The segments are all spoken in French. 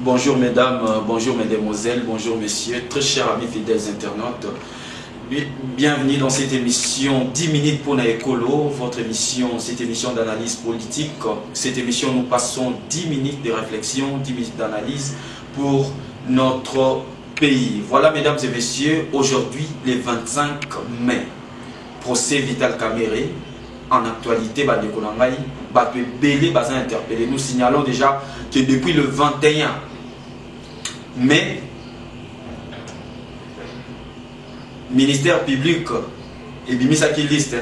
Bonjour mesdames, bonjour mesdemoiselles, bonjour messieurs, très chers amis fidèles internautes. Bienvenue dans cette émission 10 minutes pour Naekolo, votre émission, cette émission d'analyse politique. Cette émission, nous passons 10 minutes de réflexion, 10 minutes d'analyse pour notre pays. Voilà mesdames et messieurs, aujourd'hui le 25 mai, procès Vital Kamerhe. En actualité, interpellé. Nous signalons déjà que depuis le 21 mai, ministère public et bimisaki liste,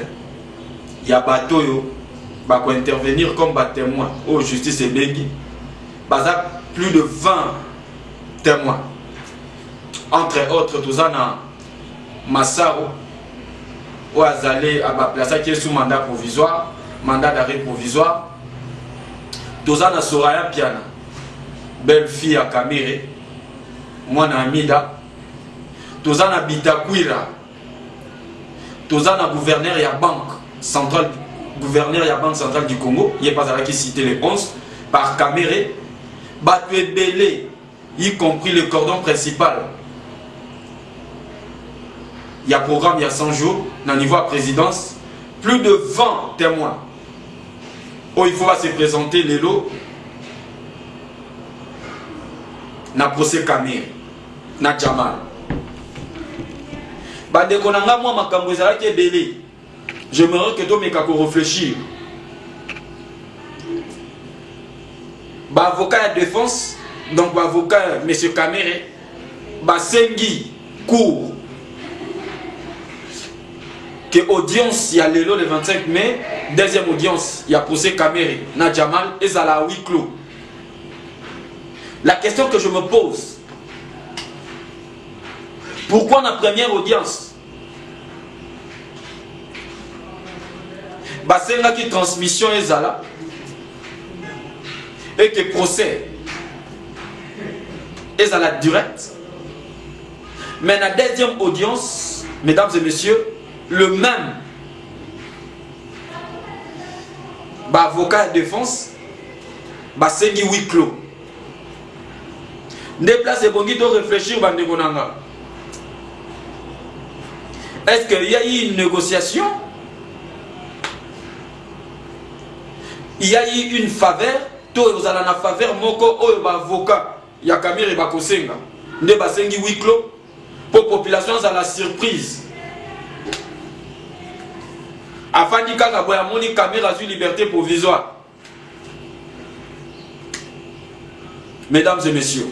il y a bateau qui intervenir comme témoin au justice et bégi, plus de 20 témoins. Entre autres, tous en Massaro, où Azalé a placé qui est sous mandat provisoire, mandat d'arrêt provisoire. Tous en Soraya Piana, belle fille à Kamerhe, moi na Amida. Tous en Bitakwira, tous en gouverneur ya banque centrale, gouverneur ya banque centrale du Congo, il n'est pas là qui cité les 11 par Kamerhe, Batoué Belé, y compris le cordon principal. Il y a programme, il y a 100 jours, dans le niveau à présidence, plus de 20 témoins. Oh, il faut se présenter les lots. Na procès Kamerhe, na Jamal. Bandekonanga moi makambo ezala ki ebele. J'aimerais que to meka ko réfléchir. Ba avocat de défense, donc ba avocat monsieur Kamerhe, ba sengi cour que audience il y a le 25 mai, deuxième audience il y a procès Kamerhe na Jamal et Zala huis clos. La question que je me pose, pourquoi la première audience basenga qui transmission est là et que procès est à la direct, mais la deuxième audience, mesdames et messieurs, le même avocat de défense basengi huis clos. Déplace et bongi de réfléchir bandekonanga. Est-ce qu'il y a eu une négociation? Il y a eu une faveur? Tout vous allez en faveur, moko oyo ba avocat ya Kamerhe bakosenga. Nde basengi huis clos pour population à la surprise. Afin de kaka boya moni Kamerhe a eu liberté provisoire. Mesdames et messieurs,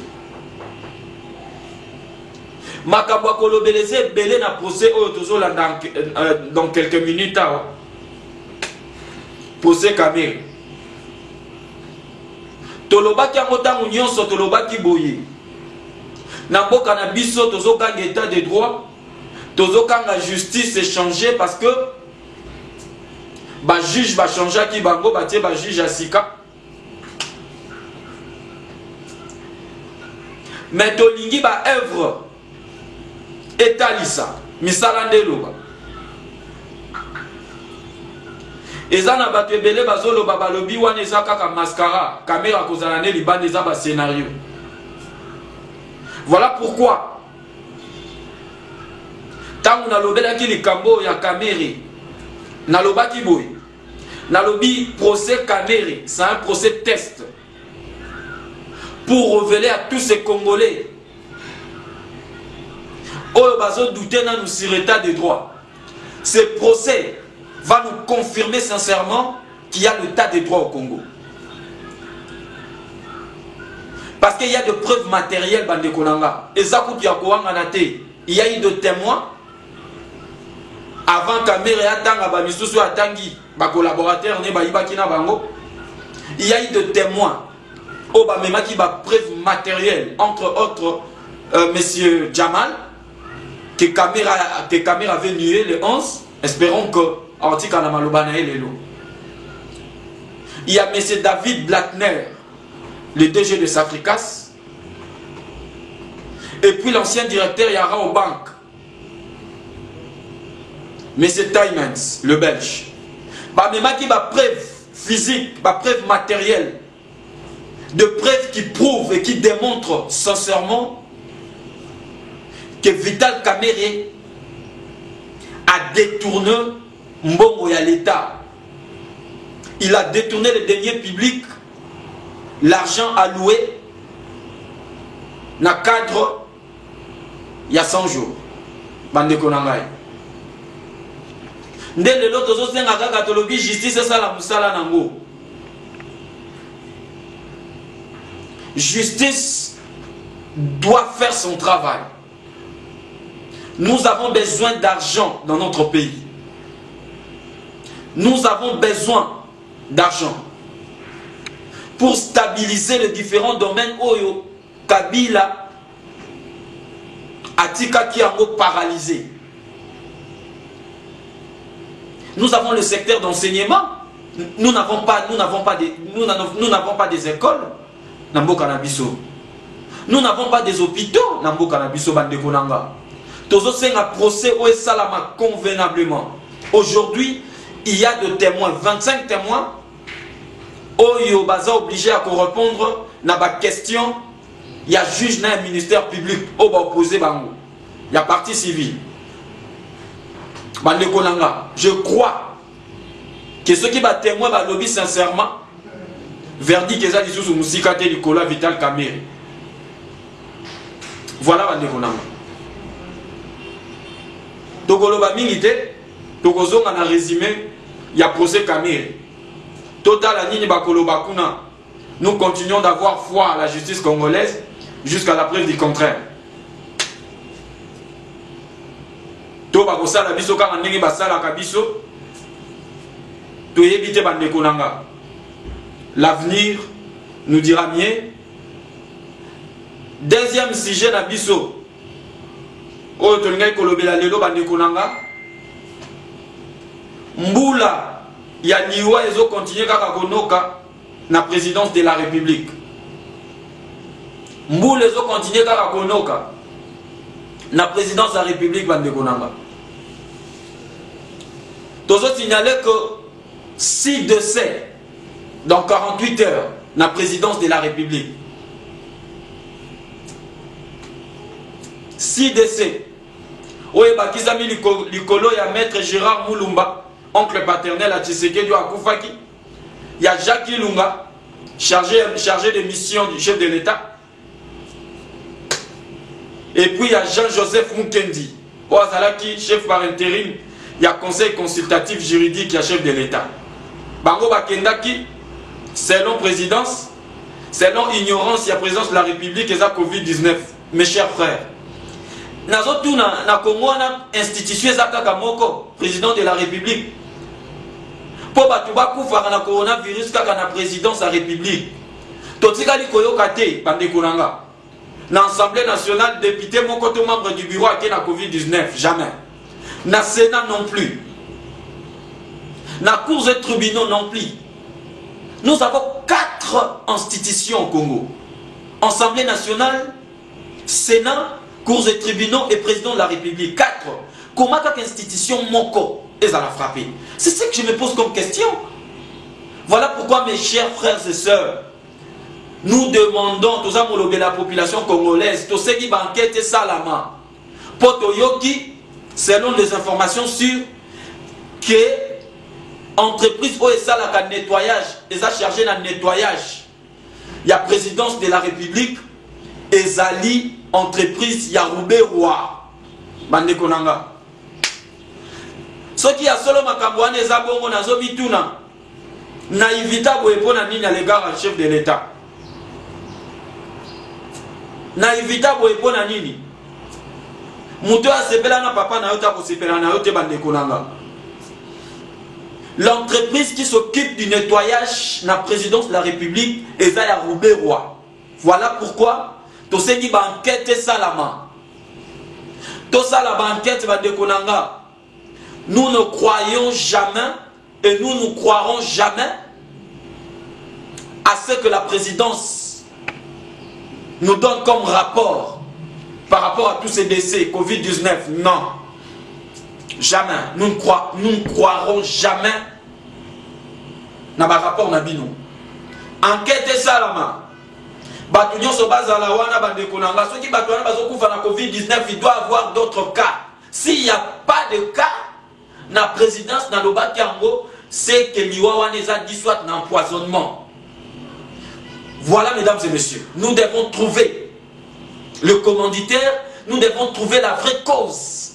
Makabwa kolobeleze belé na procès oyo dans quelques minutes. Procès Kamerhe. Tolobaki amotangu nyonso tolobaki boye. Na mboka na biso tozokanga état de droit, tozokanga justice échangée parce que ba juge ba changeaki bango batie ba juge asika. Mais tolingi ba œuvre etalisa misala ndeloba ezana bato ebele bazoloba balobi wana eza kaka mascara Kamerhe akozala ne libanda eza ba scénario. Voilà pourquoi tangu nalobelaki likambo ya Kamerhe nalobaki boye nalobi procès Kamerhe c'est un procès test pour révéler à tous ces Congolais oh, bazo douter dans nous sur l'état de droit. Ce procès va nous confirmer sincèrement qu'il y a l'état de droit au Congo. Parce qu'il y a de preuves matérielles bande konanga. Et ça il y a eu de témoins avant Kamerhe atanga ba misusu atangi ba collaborateurs ne ba ibaki na bango. Il y a eu de témoins au ba memaki ba preuves matérielles entre autres monsieur Jamal que Kamerhe avait nué le 11, espérons que Antika na malobana lelo. Il y a M. David Blattner, le DG de Safricas, et puis l'ancien directeur Yara au banque, M. Taimens, le Belge. Bah, mais qui va preuve physique, preuve matérielle de preuves qui prouvent et qui démontrent sincèrement que Vital Kamerhe a détourné Mbongo ya l'État. Il a détourné les deniers publics, l'argent alloué dans le cadre il y a 100 jours. Bande Konangai. Ndé le lot ozo senga kaka tolobi justice sala musala nango. Justice doit faire son travail. Nous avons besoin d'argent dans notre pays. Nous avons besoin d'argent pour stabiliser les différents domaines Oyo, Kabila, Atika qui a paralysé. Nous avons le secteur d'enseignement. Nous n'avons pas des écoles. Nous n'avons pas des hôpitaux. Tous un procès au Salama convenablement. Aujourd'hui, il y a des témoins, 25 témoins. Oyo baza obligé à répondre à la question. Il y a juge dans le ministère public au bas opposé bango. Il y a partie civile. Je crois que ceux qui battent témoin va lobby sincèrement verdict que ça dit sous Moussika Nicolas Vital Kamerhe. Voilà Bande Konanga. Tokoloba mingite tokozonga na résumé il y a procès Kamerhe. Total la ligne bakoloba kuna. Nous continuons d'avoir foi à la justice congolaise jusqu'à la preuve du contraire. Toba kosala biso kaka ndenge basala kabiso. Toyebite Bande Konanga. L'avenir nous dira mieux. Deuxième sujet na biso. Oyo tolingai kolobela lelo Bande Konanga. Mbula ya liwa ezo continuer kaka konoka na présidence de la République. Mbula ezo continuer kaka konoka na présidence de la République Bande Konanga. Tozo signaler que 6 décès dans 48 heures na présidence de la République. 6 décès. Oye bakizami likolo ya maître Gérard Moulumba, oncle paternel à Tshisekedi Akufaki. Il y a Jacques Ilunga, chargé de mission du chef de l'État. Et puis il y a Jean-Joseph Mukendi, Oazalaki, chef par intérim. Il y a conseil consultatif juridique, il y a chef de l'État. Bango Bakendaki, selon présidence, selon ignorance, il y a présidence de la République et ça Covid-19. Mes chers frères, nazotu na Congo na institution ezaka moko président de la République. Po batu bakufa na coronavirus kaka na présidence de la République. Totikali koyoka te Bande Konanga. Na Assemblée nationale député moko to membre du bureau ake na Covid-19 jamais. Na Sénat non plus. Na cours et tribunaux non plus. Nous avons 4 institutions au Congo. Assemblée nationale, Sénat, cours et tribunaux et président de la République. 4. Comment cette institution moko est à la frapper? C'est ce que je me pose comme question. Voilà pourquoi mes chers frères et sœurs, nous demandons tous à la population congolaise, tous ceux qui banquettent Salama, Potoyoki, selon les informations sûres, que entreprise OSA la nettoyage, ils ont chargé le nettoyage. Il y a présidence de la République, Ezali, entreprise Yaroubé Roi. Bande Konanga. Ce qui a solo makambouane Zabongo Nazo Bituna. Naïvita Boepona Nini à l'égard du chef de l'État. Naïvita Boepona Nini. Mouto a sepela na papa na yota ko sepela na yote Bande Konanga. L'entreprise qui s'occupe du nettoyage de la présidence de la République est Yaroubé Roi. Voilà pourquoi tout ce qui banquette est Salama. Tout ça la banquette va déconanga. Nous ne croyons jamais et nous ne croirons jamais à ce que la présidence nous donne comme rapport par rapport à tous ces décès Covid-19. Non. Jamais. Nous ne croirons jamais dans le rapport Nabino. Enquête Salama. bato nyonso bazala wana bandeko na nga soki bato wana bazokufa na Covid-19 il doit avoir d'autres cas. S'il n'y a pas de cas na présidence na lobaki yango c'est que liwa wana eza dit soit na empoisonnement. Voilà mesdames et messieurs, nous devons trouver le commanditaire, nous devons trouver la vraie cause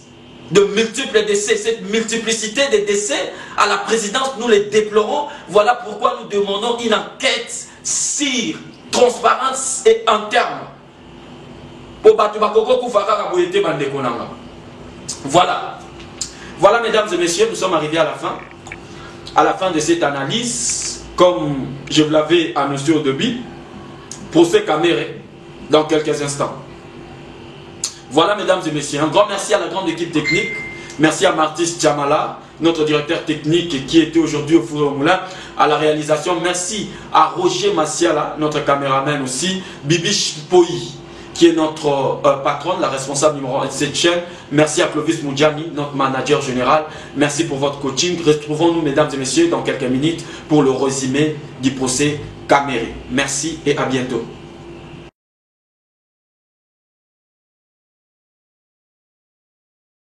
de multiples décès, cette multiplicité de décès à la présidence, nous les déplorons. Voilà pourquoi nous demandons une enquête sur transparence et interne. Voilà. Voilà mesdames et messieurs, nous sommes arrivés à la fin de cette analyse, comme je vous l'avais annoncé au début, procès Caméré, dans quelques instants. Voilà mesdames et messieurs, un grand merci à la grande équipe technique, merci à Martis Djamala, notre directeur technique qui était aujourd'hui au Four au Moulin, à la réalisation, merci à Roger Massiala, notre caméraman aussi, Bibi Poi, qui est notre patronne, la responsable numéro 1 de cette chaîne, merci à Clovis Moudjani, notre manager général, merci pour votre coaching, retrouvons-nous mesdames et messieurs dans quelques minutes pour le résumé du procès Caméré. Merci et à bientôt.